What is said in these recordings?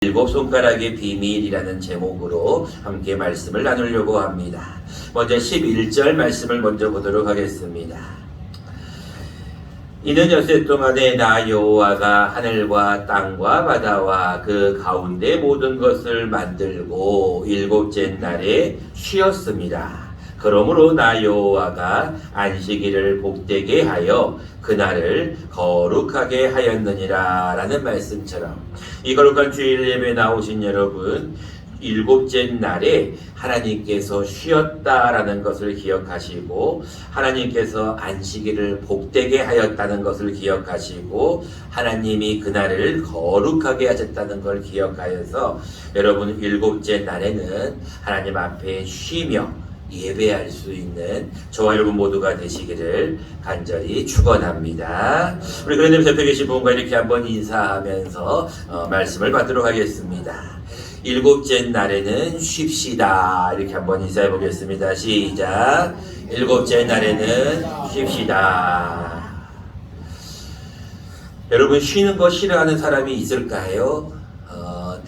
일곱 손가락의 비밀이라는 제목으로 함께 말씀을 나누려고 합니다. 먼저 11절 말씀을 먼저 보도록 하겠습니다. 이는 엿새 동안에 나 여호와가 하늘과 땅과 바다와 그 가운데 모든 것을 만들고 일곱째 날에 쉬었습니다. 그러므로 나 여호와가 안식일을 복되게 하여 그날을 거룩하게 하였느니라 라는 말씀처럼 이 거룩한 주일 예배 나오신 여러분, 일곱째 날에 하나님께서 쉬었다라는 것을 기억하시고 하나님께서 안식일을 복되게 하였다는 것을 기억하시고 하나님이 그날을 거룩하게 하셨다는 걸 기억하여서 여러분 일곱째 날에는 하나님 앞에 쉬며 예배할 수 있는 저와 여러분 모두가 되시기를 간절히 축원합니다. 우리 그런 옆에 계신 분과 이렇게 한번 인사하면서 말씀을 받도록 하겠습니다. 일곱째 날에는 쉽시다. 이렇게 한번 인사해 보겠습니다. 시작. 일곱째 날에는 쉽시다. 여러분 쉬는 거 싫어하는 사람이 있을까요?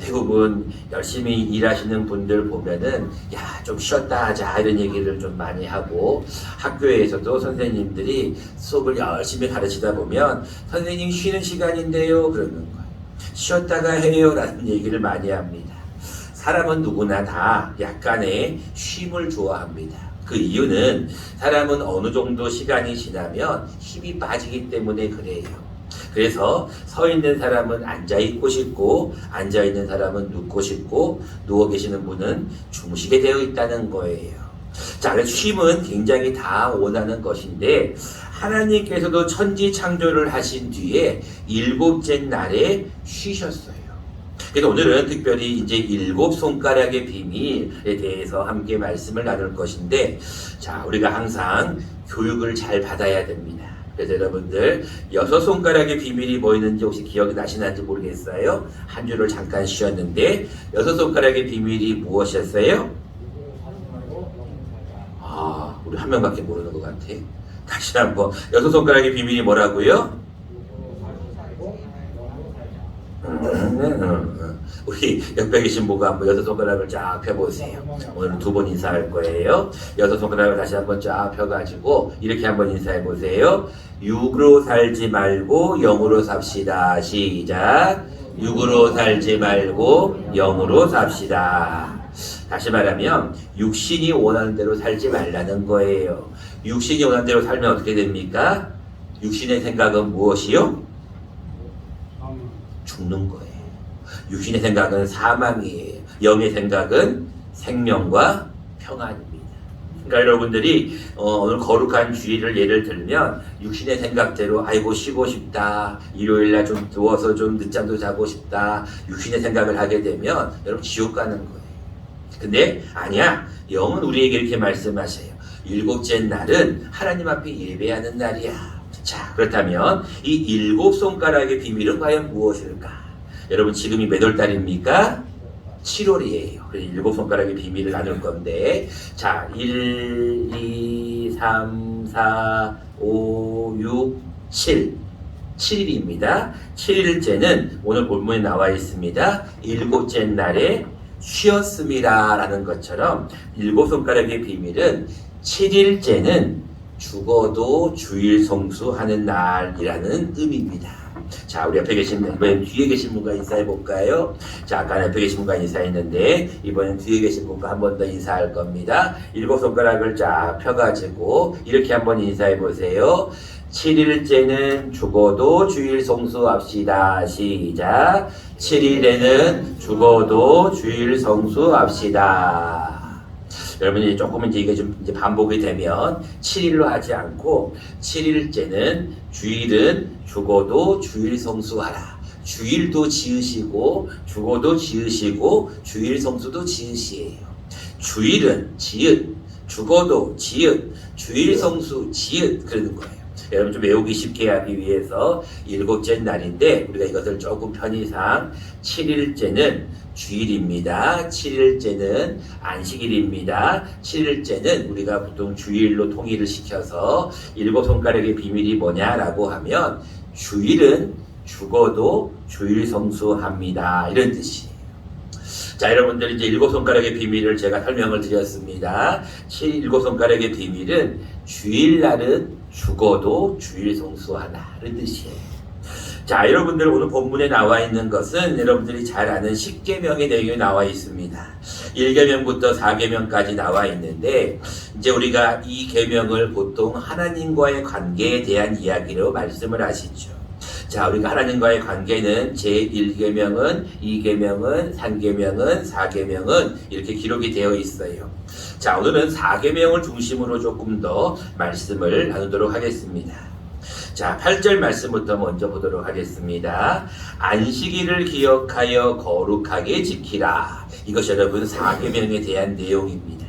대부분 열심히 일하시는 분들 보면은 야 좀 쉬었다 하자 이런 얘기를 좀 많이 하고 학교에서도 선생님들이 수업을 열심히 가르치다 보면 선생님 쉬는 시간인데요 그러는 거예요. 쉬었다가 해요 라는 얘기를 많이 합니다. 사람은 누구나 다 약간의 쉼을 좋아합니다. 그 이유는 사람은 어느 정도 시간이 지나면 힘이 빠지기 때문에 그래요. 그래서 서 있는 사람은 앉아 있고 싶고 앉아 있는 사람은 눕고 싶고 누워 계시는 분은 주무시게 되어 있다는 거예요. 자, 그래서 쉼은 굉장히 다 원하는 것인데 하나님께서도 천지 창조를 하신 뒤에 일곱째 날에 쉬셨어요. 그래서 오늘은 특별히 이제 일곱 손가락의 비밀에 대해서 함께 말씀을 나눌 것인데 자, 우리가 항상 교육을 잘 받아야 됩니다. 그래서 여러분들 여섯 손가락의 비밀이 뭐 있는지 혹시 기억이 나시는지 모르겠어요. 한 주를 잠깐 쉬었는데 여섯 손가락의 비밀이 무엇이었어요? 우리 한 명밖에 모르는 것 같아. 다시 한번 여섯 손가락의 비밀이 뭐라고요? 우리 옆에 계신 분과 한번 여섯 손가락을 쫙 펴보세요. 오늘 두 번 인사할 거예요. 여섯 손가락을 다시 한번 쫙 펴가지고 이렇게 한번 인사해 보세요. 육으로 살지 말고 영으로 삽시다. 시작. 육으로 살지 말고 영으로 삽시다. 다시 말하면 육신이 원하는 대로 살지 말라는 거예요. 육신이 원하는 대로 살면 어떻게 됩니까? 육신의 생각은 무엇이요? 죽는 거예요. 육신의 생각은 사망이에요. 영의 생각은 생명과 평안입니다. 그러니까 여러분들이 오늘 거룩한 주일을 예를 들면 육신의 생각대로 아이고 쉬고 싶다. 일요일날 좀 누워서 좀 늦잠도 자고 싶다. 육신의 생각을 하게 되면 여러분 지옥 가는 거예요. 근데 아니야. 영은 우리에게 이렇게 말씀하세요. 일곱째 날은 하나님 앞에 예배하는 날이야. 자, 그렇다면 이 일곱 손가락의 비밀은 과연 무엇일까? 여러분 지금이 몇 월 달입니까? 7월이에요. 그래서 일곱 손가락의 비밀을 나눌 건데 자, 1, 2, 3, 4, 5, 6, 7 7일입니다. 7일째는 오늘 본문에 나와 있습니다. 일곱째 날에 쉬었습니다 라는 것처럼 일곱 손가락의 비밀은 7일째는 죽어도 주일 성수하는 날이라는 의미입니다. 자, 우리 옆에 계신 이번엔 뒤에 계신 분과 인사해 볼까요? 자, 아까 옆에 계신 분과 인사했는데 이번엔 뒤에 계신 분과 한 번 더 인사할 겁니다. 일곱 손가락을 쫙 펴가지고 이렇게 한번 인사해 보세요. 7일째는 죽어도 주일 성수합시다. 시작. 7일에는 죽어도 주일 성수합시다. 여러분이 조금 이게 좀 반복이 되면 7일로 하지 않고 7일째는 주일은 죽어도 주일 성수하라. 주일도 지으시고 죽어도 지으시고 주일 성수도 지으시에요. 주일은 지읒, 죽어도 지읒, 주일 성수 지읒 그러는 거예요. 여러분 좀 외우기 쉽게 하기 위해서 일곱째 날인데 우리가 이것을 조금 편의상 7일째는 주일입니다. 7일째는 안식일입니다. 7일째는 우리가 보통 주일로 통일을 시켜서 일곱 손가락의 비밀이 뭐냐라고 하면 주일은 죽어도 주일 성수합니다. 이런 뜻이에요. 자, 여러분들 이제 일곱 손가락의 비밀을 제가 설명을 드렸습니다. 일곱 손가락의 비밀은 주일날은 죽어도 주일 성수하라는 뜻이에요. 자, 여러분들 오늘 본문에 나와 있는 것은 여러분들이 잘 아는 10계명의 내용이 나와 있습니다. 1계명부터 4계명까지 나와 있는데 이제 우리가 이 계명을 보통 하나님과의 관계에 대한 이야기로 말씀을 하시죠. 자, 우리가 하나님과의 관계는 제1계명은, 2계명은, 3계명은, 4계명은 이렇게 기록이 되어 있어요. 자, 오늘은 4계명을 중심으로 조금 더 말씀을 나누도록 하겠습니다. 자, 8절 말씀부터 먼저 보도록 하겠습니다. 안식일을 기억하여 거룩하게 지키라. 이것이 여러분 4계명에 대한 내용입니다.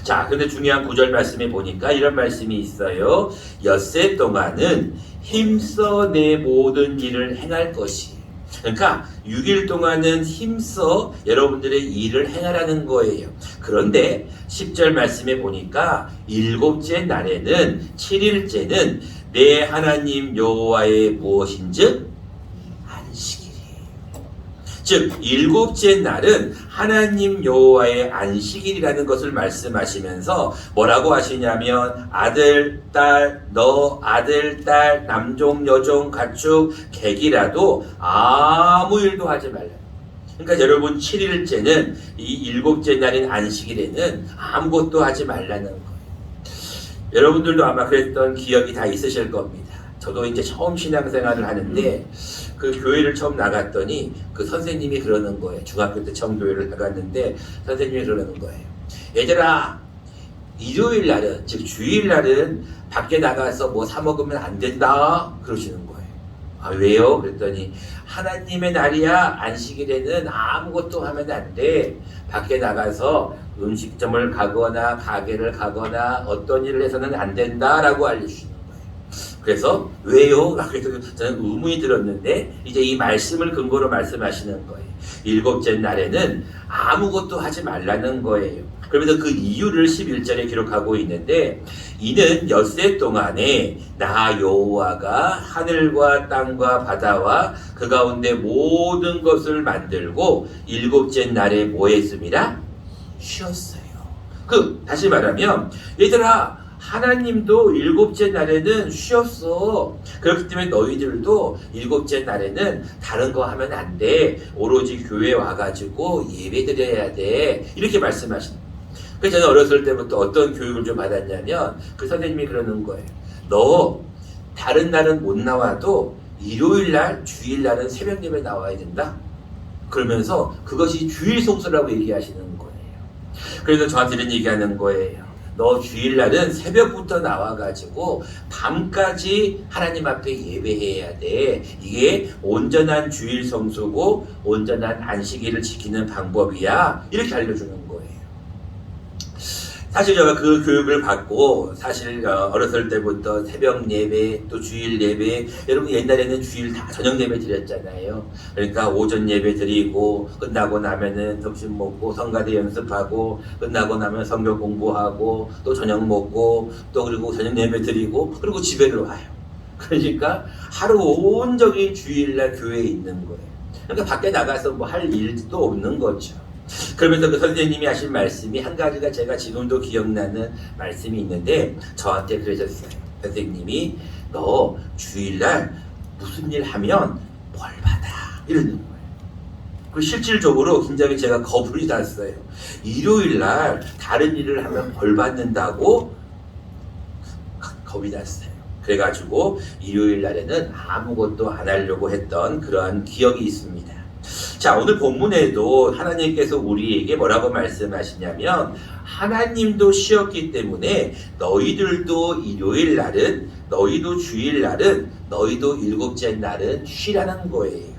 자, 근데 중요한 9절 말씀에 보니까 이런 말씀이 있어요. 엿새 동안은 힘써 내 모든 일을 행할 것이. 그러니까 6일 동안은 힘써 여러분들의 일을 행하라는 거예요. 그런데 10절 말씀에 보니까 7째 날에는 7일째는 내 하나님 여호와의 무엇인즉 안식일이에요. 즉 7째 날은 하나님 여호와의 안식일이라는 것을 말씀하시면서 뭐라고 하시냐면 아들, 딸, 너, 아들, 딸, 남종, 여종, 가축, 객이라도 아무 일도 하지 말라. 그러니까 여러분 7일째는 이 7째 날인 안식일에는 아무것도 하지 말라는 거예요. 여러분들도 아마 그랬던 기억이 다 있으실 겁니다. 저도 이제 처음 신앙생활을 하는데 그 교회를 처음 나갔더니 그 선생님이 그러는 거예요. 중학교 때 처음 교회를 나갔는데 선생님이 그러는 거예요. 얘들아, 일요일 날은, 즉 주일 날은 밖에 나가서 뭐 사 먹으면 안 된다 그러시는 거예요. 아, 왜요? 그랬더니 하나님의 날이야. 안식일에는 아무것도 하면 안 돼. 밖에 나가서 음식점을 가거나 가게를 가거나 어떤 일을 해서는 안 된다라고 알려주시는 거예요. 그래서 왜요? 그래서 저는 의문이 들었는데 이제 이 말씀을 근거로 말씀하시는 거예요. 7째 날에는 아무것도 하지 말라는 거예요. 그러면서 그 이유를 11절에 기록하고 있는데 이는 엿새 동안에 나 여호와가 하늘과 땅과 바다와 그 가운데 모든 것을 만들고 7째 날에 뭐 했습니다? 쉬었어요. 다시 말하면 얘들아, 하나님도 7째 날에는 쉬었어. 그렇기 때문에 너희들도 7째 날에는 다른 거 하면 안 돼. 오로지 교회 와가지고 예배 드려야 돼. 이렇게 말씀하시는 거예요. 그래서 저는 어렸을 때부터 어떤 교육을 좀 받았냐면 그 선생님이 그러는 거예요. 너 다른 날은 못 나와도 일요일날, 주일날은 새벽 예배 나와야 된다. 그러면서 그것이 주일 성수라고 얘기하시는 거예요. 그래서 저한테 이런 얘기하는 거예요. 너 주일날은 새벽부터 나와가지고 밤까지 하나님 앞에 예배해야 돼. 이게 온전한 주일 성수고 온전한 안식일을 지키는 방법이야. 이렇게 알려주는 거예요. 사실 제가 그 교육을 받고 사실 어렸을 때부터 새벽 예배 또 주일 예배, 여러분 옛날에는 주일 다 저녁 예배 드렸잖아요. 그러니까 오전 예배 드리고 끝나고 나면은 점심 먹고 성가대 연습하고 끝나고 나면 성경 공부하고 또 저녁 먹고 또 그리고 저녁 예배 드리고 그리고 집에로 와요. 그러니까 하루 온종일 주일날 교회에 있는 거예요. 그러니까 밖에 나가서 뭐 할 일도 없는 거죠. 그러면서 그 선생님이 하신 말씀이 한 가지가 제가 지금도 기억나는 말씀이 있는데 저한테 그러셨어요. 선생님이 너 주일날 무슨 일 하면 벌 받아 이러는 거예요. 그 실질적으로 굉장히 제가 겁이 났어요. 일요일날 다른 일을 하면 벌 받는다고 겁이 났어요. 그래가지고 일요일날에는 아무것도 안 하려고 했던 그러한 기억이 있습니다. 자, 오늘 본문에도 하나님께서 우리에게 뭐라고 말씀하시냐면 하나님도 쉬었기 때문에 너희들도 일요일 날은, 너희도 주일 날은, 너희도 7째 날은 쉬라는 거예요.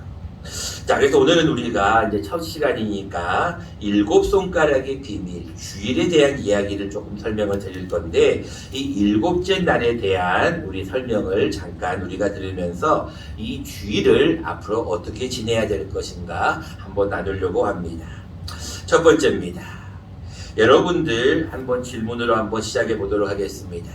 자, 그래서 오늘은 우리가 이제 첫 시간이니까 7손가락의 비밀, 주일에 대한 이야기를 조금 설명을 드릴 건데 이 7째 날에 대한 우리 설명을 잠깐 우리가 들으면서 이 주일을 앞으로 어떻게 지내야 될 것인가 한번 나누려고 합니다. 첫 번째입니다. 여러분들 한번 질문으로 한번 시작해 보도록 하겠습니다.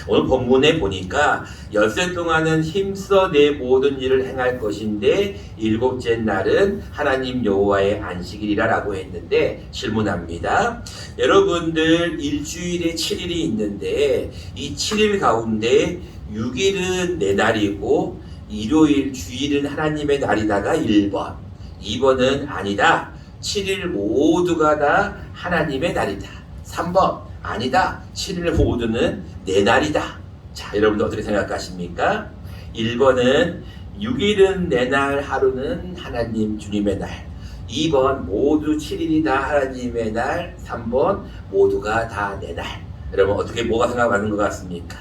오늘 본문에 보니까 엿새 동안은 힘써 내 모든 일을 행할 것인데 일곱째 날은 하나님 여호와의 안식일이라 라고 했는데 질문합니다. 여러분들 일주일에 7일이 있는데 이 7일 가운데 6일은 내 날이고 일요일 주일은 하나님의 날이다가 1번, 2번은 아니다. 7일 모두가 다 하나님의 날이다. 3번 아니다. 7일 모두는 내 날이다. 자, 여러분들 어떻게 생각하십니까? 1번은 6일은 내 날, 하루는 하나님 주님의 날. 2번 모두 7일이 다 하나님의 날. 3번 모두가 다 내 날. 여러분 어떻게 뭐가 생각나는 것 같습니까?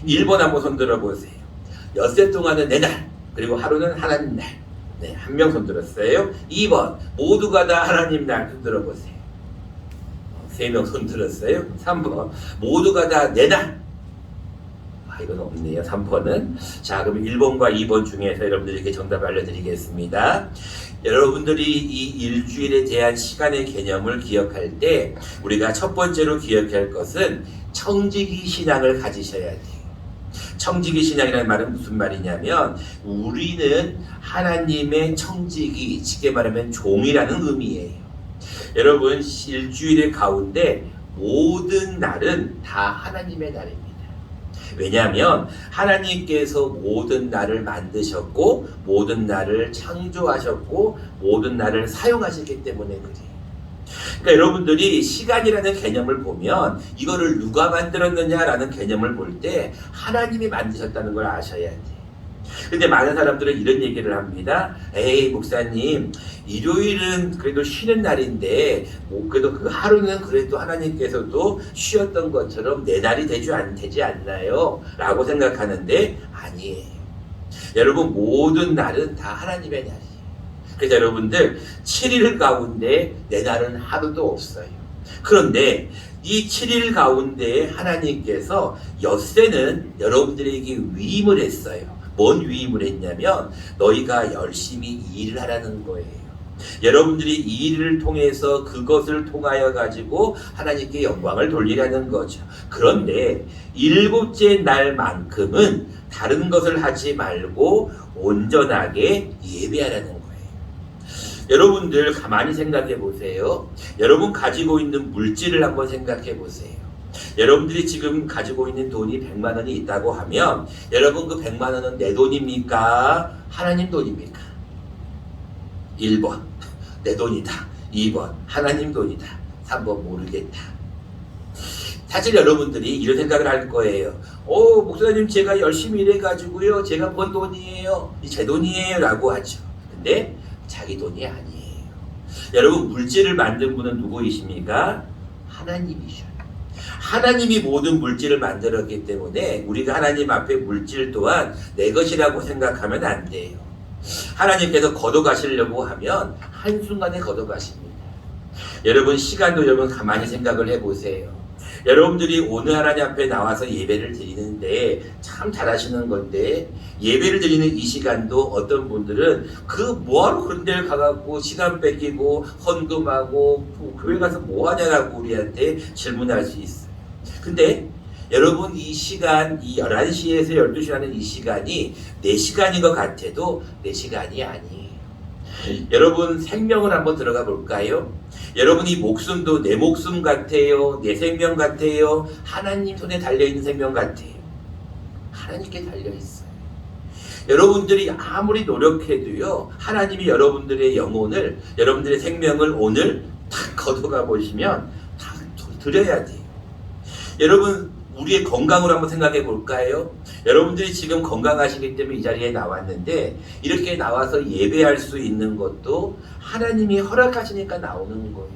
1번 한번 손 들어보세요. 엿새 동안은 내 날, 그리고 하루는 하나님 날. 네, 한 명 손 들었어요. 2번 모두가 다 하나님 날. 손 들어보세요. 3명 손 들었어요. 3번 모두가 다 내 날. 이건 없네요. 3번은. 자, 그럼 1번과 2번 중에서 여러분들에게 정답 알려드리겠습니다. 여러분들이 이 일주일에 대한 시간의 개념을 기억할 때 우리가 첫 번째로 기억할 것은 청지기 신앙을 가지셔야 돼요. 청지기 신앙이라는 말은 무슨 말이냐면 우리는 하나님의 청지기, 쉽게 말하면 종이라는 의미예요. 여러분 일주일의 가운데 모든 날은 다 하나님의 날입니다. 왜냐하면 하나님께서 모든 날을 만드셨고 모든 날을 창조하셨고 모든 날을 사용하셨기 때문에 그래요. 그러니까 여러분들이 시간이라는 개념을 보면 이거를 누가 만들었느냐라는 개념을 볼 때 하나님이 만드셨다는 걸 아셔야 돼요. 근데 많은 사람들은 이런 얘기를 합니다. 에이 목사님, 일요일은 그래도 쉬는 날인데 그래도 그 하루는 그래도 하나님께서도 쉬었던 것처럼 내 날이 되지 않나요? 라고 생각하는데 아니에요. 여러분 모든 날은 다 하나님의 날이에요. 그래서 여러분들 7일 가운데 내 날은 하루도 없어요. 그런데 이 7일 가운데 하나님께서 엿새는 여러분들에게 위임을 했어요. 뭔 위임을 했냐면 너희가 열심히 일을 하라는 거예요. 여러분들이 이 일을 통해서 그것을 통하여 가지고 하나님께 영광을 돌리라는 거죠. 그런데 일곱째 날만큼은 다른 것을 하지 말고 온전하게 예배하라는 거예요. 여러분들 가만히 생각해 보세요. 여러분 가지고 있는 물질을 한번 생각해 보세요. 여러분들이 지금 가지고 있는 돈이 100만 원이 있다고 하면 여러분 그 100만 원은 내 돈입니까? 하나님 돈입니까? 1번 내 돈이다. 2번 하나님 돈이다. 3번 모르겠다. 사실 여러분들이 이런 생각을 할 거예요. 목사님 제가 열심히 일해가지고요. 제가 번 돈이에요. 제 돈이에요. 라고 하죠. 근데 자기 돈이 아니에요. 여러분 물질을 만든 분은 누구이십니까? 하나님이셔요. 하나님이 모든 물질을 만들었기 때문에 우리가 하나님 앞에 물질 또한 내 것이라고 생각하면 안 돼요. 하나님께서 걷어가시려고 하면 한순간에 걷어가십니다. 여러분 시간도 여러분 가만히 생각을 해보세요. 여러분들이 오늘 하나님 앞에 나와서 예배를 드리는데 참 잘하시는 건데 예배를 드리는 이 시간도 어떤 분들은 그 뭐하러 그런 데를 가갖고 시간 뺏기고 헌금하고 교회 가서 뭐하냐라고 우리한테 질문할 수 있어요. 근데 여러분 이 시간, 이 11시에서 12시라는 이 시간이 내 시간인 것 같아도 내 시간이 아니에요. 여러분 생명을 한번 들어가 볼까요? 여러분 이 목숨도 내 목숨 같아요? 내 생명 같아요? 하나님 손에 달려있는 생명 같아요? 하나님께 달려있어요. 여러분들이 아무리 노력해도요 하나님이 여러분들의 영혼을 여러분들의 생명을 오늘 탁 걷어가 보시면 다 드려야 돼요. 여러분 우리의 건강으로 한번 생각해 볼까요? 여러분들이 지금 건강하시기 때문에 이 자리에 나왔는데 이렇게 나와서 예배할 수 있는 것도 하나님이 허락하시니까 나오는 거예요.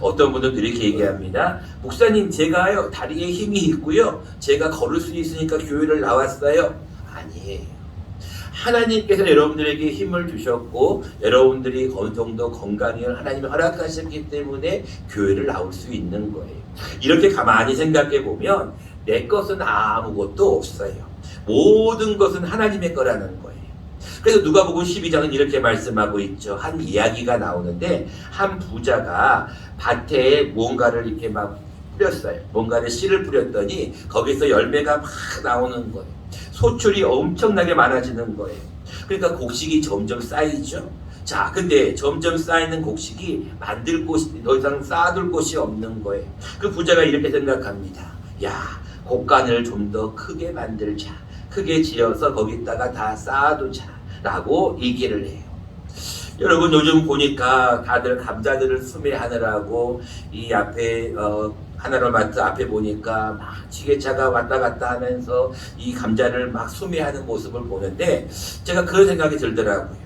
어떤 분들도 이렇게 얘기합니다. 목사님 제가요 다리에 힘이 있고요 제가 걸을 수 있으니까 교회를 나왔어요. 아니에요. 하나님께서 여러분들에게 힘을 주셨고 여러분들이 어느 정도 건강을 하나님이 허락하셨기 때문에 교회를 나올 수 있는 거예요. 이렇게 가만히 생각해 보면 내 것은 아무것도 없어요. 모든 것은 하나님의 거라는 거예요. 그래서 누가복음 12장은 이렇게 말씀하고 있죠. 한 이야기가 나오는데 한 부자가 밭에 무언가를 이렇게 막 뿌렸어요. 뭔가를 씨를 뿌렸더니 거기서 열매가 막 나오는 거예요. 소출이 엄청나게 많아지는 거예요. 그러니까 곡식이 점점 쌓이죠. 자, 근데 점점 쌓이는 곡식이 만들 곳이 더 이상 쌓아둘 곳이 없는 거예요. 그 부자가 이렇게 생각합니다. 야, 곡간을 좀 더 크게 만들자. 크게 지어서 거기다가 다 쌓아두자. 라고 얘기를 해요. 여러분, 요즘 보니까 다들 감자들을 수매하느라고 이 앞에 하나로마트 앞에 보니까 막 지게차가 왔다 갔다 하면서 이 감자를 막 수매하는 모습을 보는데 제가 그런 생각이 들더라고요.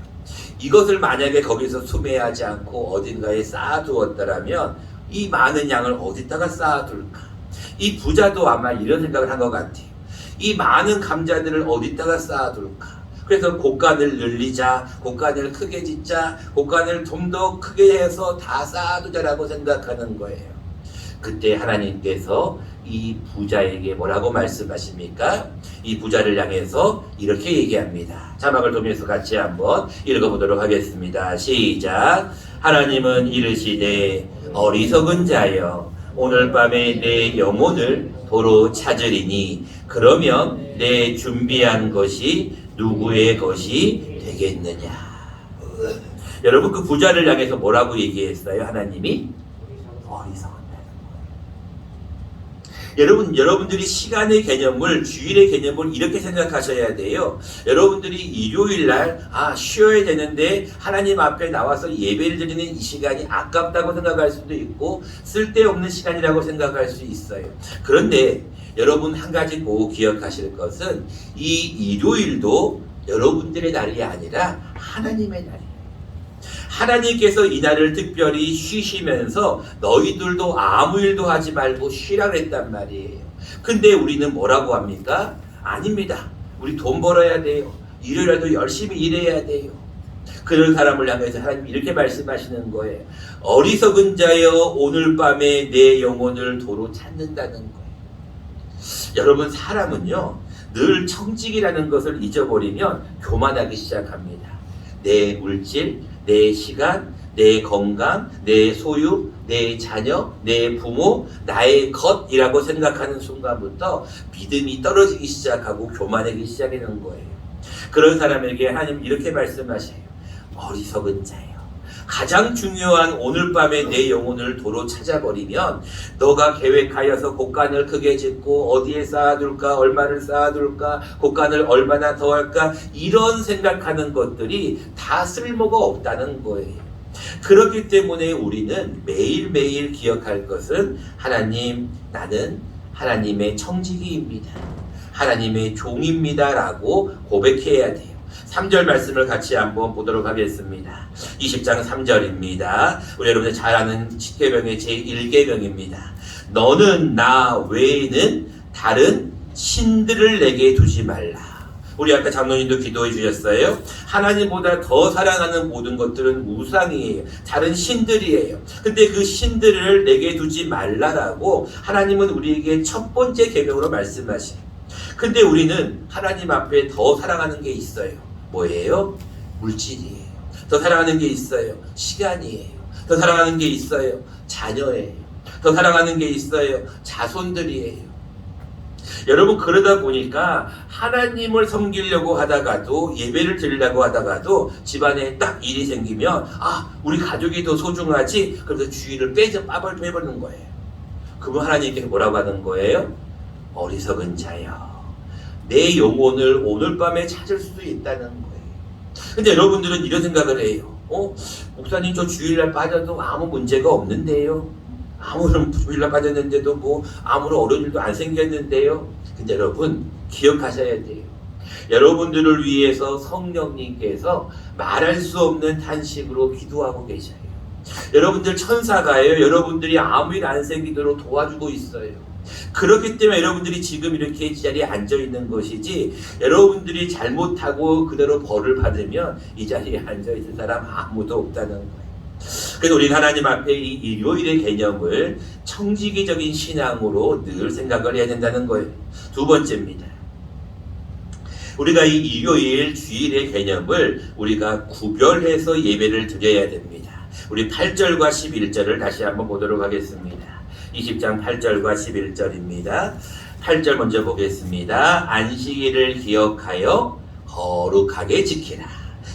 이것을 만약에 거기서 수매하지 않고 어딘가에 쌓아두었더라면 이 많은 양을 어디다가 쌓아둘까? 이 부자도 아마 이런 생각을 한 것 같아요. 이 많은 감자들을 어디다가 쌓아둘까? 그래서 곡간을 늘리자, 곡간을 크게 짓자, 곡간을 좀 더 크게 해서 다 쌓아두자라고 생각하는 거예요. 그때 하나님께서 이 부자에게 뭐라고 말씀하십니까? 이 부자를 향해서 이렇게 얘기합니다. 자막을 통해서 같이 한번 읽어보도록 하겠습니다. 시작. 하나님은 이르시되 어리석은 자여 오늘 밤에 내 영혼을 도로 찾으리니 그러면 내 준비한 것이 누구의 것이 되겠느냐. 여러분, 그 부자를 향해서 뭐라고 얘기했어요? 하나님이 어리석은 여러분들이 시간의 개념을, 주일의 개념을 이렇게 생각하셔야 돼요. 여러분들이 일요일날 쉬어야 되는데 하나님 앞에 나와서 예배를 드리는 이 시간이 아깝다고 생각할 수도 있고 쓸데없는 시간이라고 생각할 수 있어요. 그런데 여러분, 한 가지 꼭 기억하실 것은 이 일요일도 여러분들의 날이 아니라 하나님의 날이에요. 하나님께서 이 날을 특별히 쉬시면서 너희들도 아무 일도 하지 말고 쉬라 그랬단 말이에요. 근데 우리는 뭐라고 합니까? 아닙니다. 우리 돈 벌어야 돼요. 일요일에도 열심히 일해야 돼요. 그런 사람을 향해서 하나님이 이렇게 말씀하시는 거예요. 어리석은 자여 오늘 밤에 내 영혼을 도로 찾는다는 거예요. 여러분, 사람은요 늘 청직이라는 것을 잊어버리면 교만하기 시작합니다. 내 물질, 내 시간, 내 건강, 내 소유, 내 자녀, 내 부모, 나의 것이라고 생각하는 순간부터 믿음이 떨어지기 시작하고 교만하기 시작하는 거예요. 그런 사람에게 하나님 이렇게 말씀하세요. 어리석은 자예요. 가장 중요한 오늘 밤에 내 영혼을 도로 찾아버리면 너가 계획하여서 곡간을 크게 짓고 어디에 쌓아둘까, 얼마를 쌓아둘까, 곡간을 얼마나 더 할까, 이런 생각하는 것들이 다 쓸모가 없다는 거예요. 그렇기 때문에 우리는 매일매일 기억할 것은 하나님, 나는 하나님의 청지기입니다. 하나님의 종입니다 라고 고백해야 돼요. 3절 말씀을 같이 한번 보도록 하겠습니다. 20장 3절입니다. 우리 여러분들 잘 아는 10계명의 제1계명입니다. 너는 나 외에는 다른 신들을 내게 두지 말라. 우리 아까 장로님도 기도해 주셨어요. 하나님보다 더 사랑하는 모든 것들은 우상이에요. 다른 신들이에요. 근데 그 신들을 내게 두지 말라라고 하나님은 우리에게 첫 번째 계명으로 말씀하셔요. 근데 우리는 하나님 앞에 더 사랑하는 게 있어요. 뭐예요? 물질이에요. 더 사랑하는 게 있어요. 시간이에요. 더 사랑하는 게 있어요. 자녀예요. 더 사랑하는 게 있어요. 자손들이에요. 여러분, 그러다 보니까 하나님을 섬기려고 하다가도, 예배를 드리려고 하다가도 집안에 딱 일이 생기면 우리 가족이 더 소중하지, 그래서 주의를 빼버리는 거예요. 그러면 하나님께서 뭐라고 하는 거예요? 어리석은 자여, 내 영혼을 오늘 밤에 찾을 수도 있다는 거예요. 근데 여러분들은 이런 생각을 해요. 목사님, 저 주일날 빠져도 아무 문제가 없는데요. 아무런 주일날 빠졌는데도 뭐 아무런 어려운 일도 안 생겼는데요. 근데 여러분, 기억하셔야 돼요. 여러분들을 위해서 성령님께서 말할 수 없는 탄식으로 기도하고 계셔요. 여러분들 천사가요, 여러분들이 아무 일 안 생기도록 도와주고 있어요. 그렇기 때문에 여러분들이 지금 이렇게 이 자리에 앉아 있는 것이지, 여러분들이 잘못하고 그대로 벌을 받으면 이 자리에 앉아 있는 사람 아무도 없다는 거예요. 그래서 우리는 하나님 앞에 이 일요일의 개념을 청지기적인 신앙으로 늘 생각을 해야 된다는 거예요. 두 번째입니다. 우리가 이 일요일 주일의 개념을 우리가 구별해서 예배를 드려야 됩니다. 우리 8절과 11절을 다시 한번 보도록 하겠습니다. 20장 8절과 11절입니다. 8절 먼저 보겠습니다. 안식일을 기억하여 거룩하게 지키라.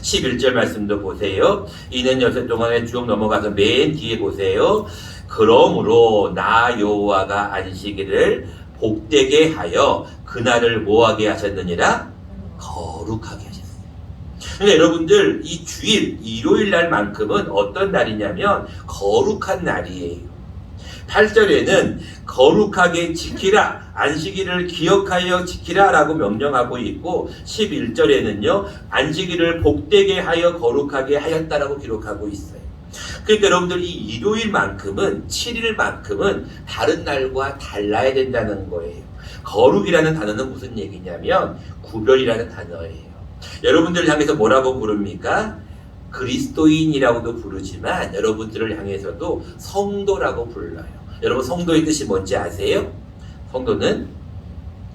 11절 말씀도 보세요. 이는 여섯 동안에 쭉 넘어가서 맨 뒤에 보세요. 그러므로 나 여호와가 안식일을 복되게 하여 그날을 뭐하게 하셨느니라? 거룩하게 하셨어요. 그러니까 여러분들 이 주일 일요일 날만큼은 어떤 날이냐면 거룩한 날이에요. 8절에는 거룩하게 지키라, 안식일을 기억하여 지키라 라고 명령하고 있고 11절에는요 안식일을 복되게 하여 거룩하게 하였다라고 기록하고 있어요. 그러니까 여러분들 이 일요일만큼은 7일만큼은 다른 날과 달라야 된다는 거예요. 거룩이라는 단어는 무슨 얘기냐면 구별이라는 단어예요. 여러분들을 향해서 뭐라고 부릅니까? 그리스도인이라고도 부르지만 여러분들을 향해서도 성도라고 불러요. 여러분 성도의 뜻이 뭔지 아세요? 성도는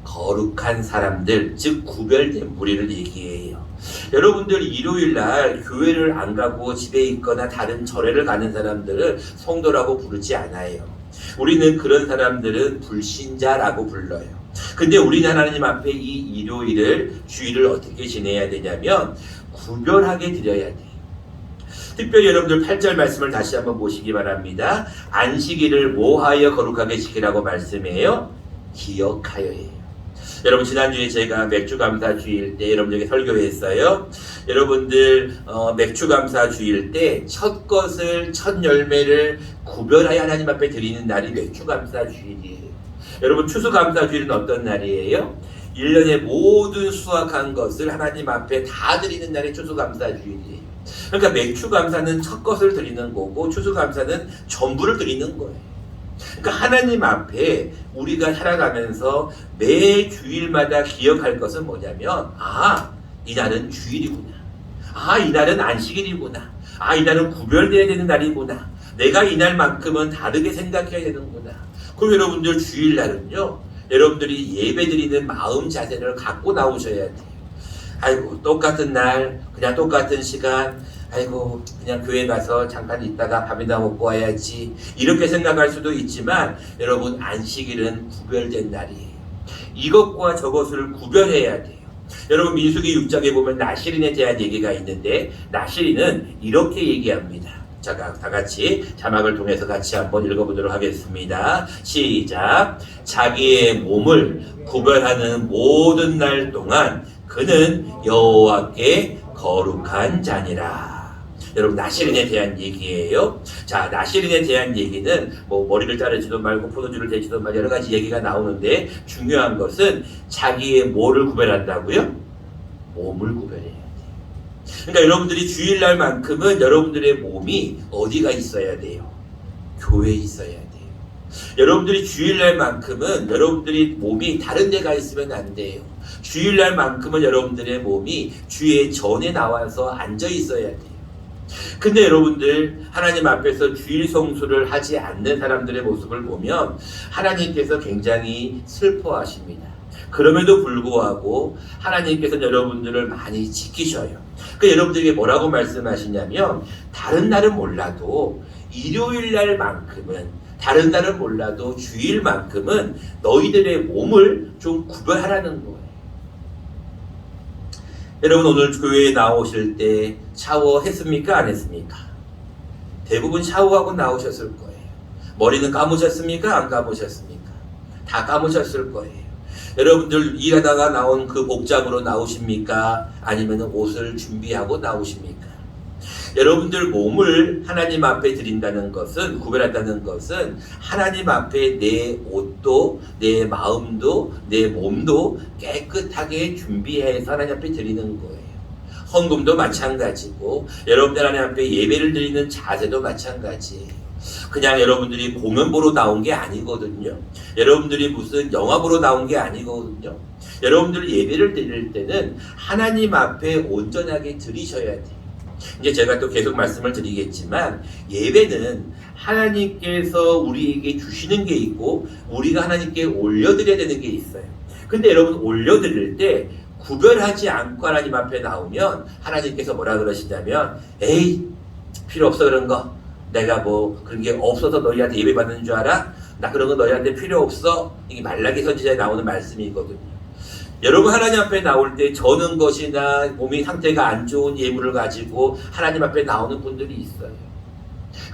거룩한 사람들, 즉 구별된 무리를 얘기해요. 여러분들 일요일날 교회를 안 가고 집에 있거나 다른 절에를 가는 사람들을 성도라고 부르지 않아요. 우리는 그런 사람들은 불신자라고 불러요. 근데 우리는 하나님 앞에 이 일요일을, 주일을 어떻게 지내야 되냐면 구별하게 드려야 돼요. 특별히 여러분들 8절 말씀을 다시 한번 보시기 바랍니다. 안식일을 뭐하여 거룩하게 지키라고 말씀해요? 기억하여예요. 여러분 지난주에 제가 맥주감사 주일 때 여러분들에게 설교했어요. 여러분들 맥주감사 주일 때 첫 것을, 첫 열매를 구별하여 하나님 앞에 드리는 날이 맥주감사 주일이에요. 여러분 추수감사 주일은 어떤 날이에요? 1년의 모든 수확한 것을 하나님 앞에 다 드리는 날이 추수감사 주일이에요. 그러니까 맥주감사는 첫 것을 드리는 거고 추수감사는 전부를 드리는 거예요. 그러니까 하나님 앞에 우리가 살아가면서 매 주일마다 기억할 것은 뭐냐면 이날은 주일이구나. 이날은 안식일이구나. 이날은 구별되어야 되는 날이구나. 내가 이날만큼은 다르게 생각해야 되는구나. 그럼 여러분들 주일날은요 여러분들이 예배드리는 마음 자세를 갖고 나오셔야 돼요. 아이고 똑같은 날 그냥 똑같은 시간 아이고 그냥 교회 가서 잠깐 있다가 밥이나 먹고 와야지 이렇게 생각할 수도 있지만 여러분 안식일은 구별된 날이에요. 이것과 저것을 구별해야 돼요. 여러분 민수기 6장에 보면 나실인에 대한 얘기가 있는데 나실인은 이렇게 얘기합니다. 자, 다 같이 자막을 통해서 같이 한번 읽어보도록 하겠습니다. 시작. 자기의 몸을 구별하는 모든 날 동안 그는 여호와께 거룩한 자니라. 여러분 나실인에 대한 얘기예요. 자, 나실인에 대한 얘기는 뭐 머리를 자르지도 말고 포도주를 대지도 말고 여러 가지 얘기가 나오는데 중요한 것은 자기의 뭐를 구별한다고요? 몸을 구별해야 돼요. 그러니까 여러분들이 주일날만큼은 여러분들의 몸이 어디가 있어야 돼요? 교회에 있어야 돼요. 여러분들이 주일날만큼은 여러분들이 몸이 다른 데가 있으면 안 돼요. 주일날만큼은 여러분들의 몸이 주의 전에 나와서 앉아 있어야 돼요. 근데 여러분들 하나님 앞에서 주일 성수를 하지 않는 사람들의 모습을 보면 하나님께서 굉장히 슬퍼하십니다. 그럼에도 불구하고 하나님께서는 여러분들을 많이 지키셔요. 그 여러분들에게 뭐라고 말씀하시냐면 다른 날은 몰라도 일요일 날만큼은 다른 날은 몰라도 주일만큼은 너희들의 몸을 좀 구별하라는 거예요. 여러분 오늘 교회에 나오실 때 샤워했습니까? 안 했습니까? 대부분 샤워하고 나오셨을 거예요. 머리는 감으셨습니까? 안 감으셨습니까? 다 감으셨을 거예요. 여러분들 일하다가 나온 그 복장으로 나오십니까? 아니면 옷을 준비하고 나오십니까? 여러분들 몸을 하나님 앞에 드린다는 것은, 구별한다는 것은 하나님 앞에 내 옷도 내 마음도 내 몸도 깨끗하게 준비해서 하나님 앞에 드리는 거예요. 헌금도 마찬가지고 여러분들 하나님 앞에 예배를 드리는 자세도 마찬가지예요. 그냥 여러분들이 공연 보러 나온 게 아니거든요. 여러분들이 무슨 영화 보러 나온 게 아니거든요. 여러분들 예배를 드릴 때는 하나님 앞에 온전하게 드리셔야 돼요. 이제 제가 또 계속 말씀을 드리겠지만 예배는 하나님께서 우리에게 주시는 게 있고 우리가 하나님께 올려드려야 되는 게 있어요. 근데 여러분 올려드릴 때 구별하지 않고 하나님 앞에 나오면 하나님께서 뭐라 그러시냐면 에이 필요 없어 그런 거 내가 뭐 그런 게 없어서 너희한테 예배 받는 줄 알아? 나 그런 거 너희한테 필요 없어? 이게 말라기 선지자에 나오는 말씀이거든요. 여러분 하나님 앞에 나올 때 저는 것이나 몸이 상태가 안 좋은 예물을 가지고 하나님 앞에 나오는 분들이 있어요.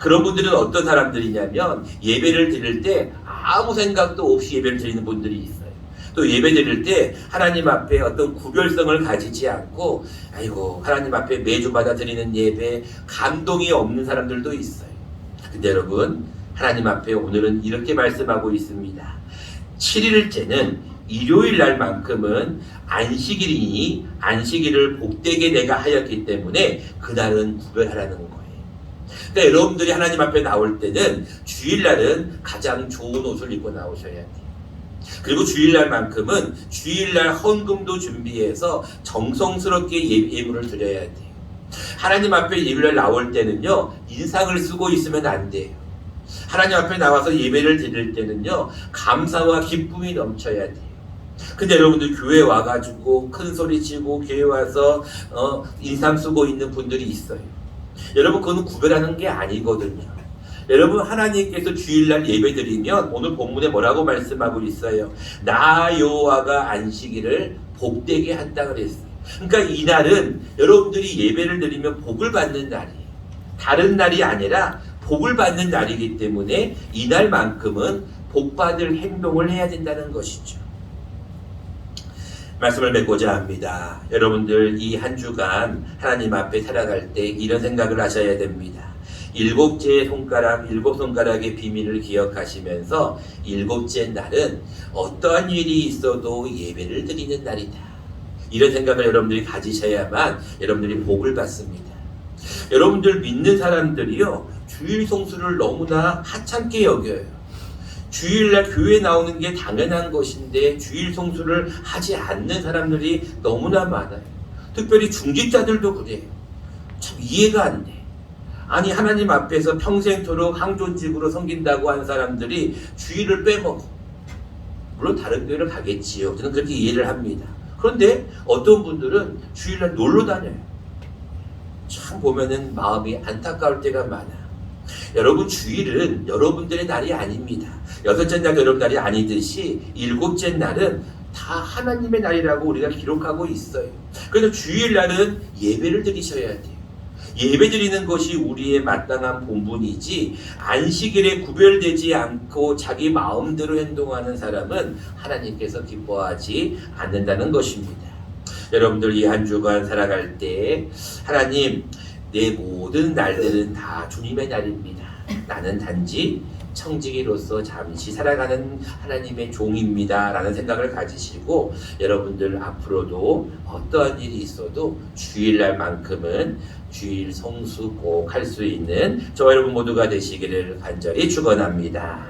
그런 분들은 어떤 사람들이냐면 예배를 드릴 때 아무 생각도 없이 예배를 드리는 분들이 있어요. 또 예배 드릴 때 하나님 앞에 어떤 구별성을 가지지 않고 아이고 하나님 앞에 매주마다 드리는 예배 감동이 없는 사람들도 있어요. 근데 여러분 하나님 앞에 오늘은 이렇게 말씀하고 있습니다. 7일째는 일요일 날만큼은 안식일이니 안식일을 복되게 내가 하였기 때문에 그날은 구별하라는 거예요. 그러니까 여러분들이 하나님 앞에 나올 때는 주일날은 가장 좋은 옷을 입고 나오셔야 돼요. 그리고 주일날만큼은 주일날 헌금도 준비해서 정성스럽게 예물을 드려야 돼요. 하나님 앞에 예배를 나올 때는요 인상을 쓰고 있으면 안 돼요. 하나님 앞에 나와서 예배를 드릴 때는요 감사와 기쁨이 넘쳐야 돼요. 근데 여러분들 교회 와가지고 큰 소리 치고 교회 와서 인상 쓰고 있는 분들이 있어요. 여러분 그건 구별하는 게 아니거든요. 여러분 하나님께서 주일날 예배드리면 오늘 본문에 뭐라고 말씀하고 있어요? 나 여호와가 안식일을 복되게 한다 그랬어요. 그러니까 이날은 여러분들이 예배를 드리면 복을 받는 날이에요. 다른 날이 아니라 복을 받는 날이기 때문에 이날만큼은 복받을 행동을 해야 된다는 것이죠. 말씀을 맺고자 합니다. 여러분들 이 한 주간 하나님 앞에 살아갈 때 이런 생각을 하셔야 됩니다. 일곱째 손가락, 일곱 손가락의 비밀을 기억하시면서 일곱째 날은 어떠한 일이 있어도 예배를 드리는 날이다. 이런 생각을 여러분들이 가지셔야만 여러분들이 복을 받습니다. 여러분들 믿는 사람들이요 주일 성수를 너무나 하찮게 여겨요. 주일날 교회 나오는 게 당연한 것인데 주일 성수를 하지 않는 사람들이 너무나 많아요. 특별히 중직자들도 그래요. 참 이해가 안 돼. 아니 하나님 앞에서 평생토록 항존직으로 섬긴다고 한 사람들이 주일을 빼먹어. 물론 다른 교회를 가겠지요. 저는 그렇게 이해를 합니다. 그런데 어떤 분들은 주일날 놀러 다녀요. 참 보면은 마음이 안타까울 때가 많아. 여러분 주일은 여러분들의 날이 아닙니다. 여섯째 날 여러분 날이 아니듯이 일곱째 날은 다 하나님의 날이라고 우리가 기록하고 있어요. 그래서 주일날은 예배를 드리셔야 돼요. 예배 드리는 것이 우리의 마땅한 본분이지 안식일에 구별되지 않고 자기 마음대로 행동하는 사람은 하나님께서 기뻐하지 않는다는 것입니다. 여러분들 이 한 주간 살아갈 때 하나님 내 모든 날들은 다 주님의 날입니다. 나는 단지 청지기로서 잠시 살아가는 하나님의 종입니다 라는 생각을 가지시고 여러분들 앞으로도 어떠한 일이 있어도 주일날만큼은 주일 성수 꼭 할 수 있는 저와 여러분 모두가 되시기를 간절히 축원합니다.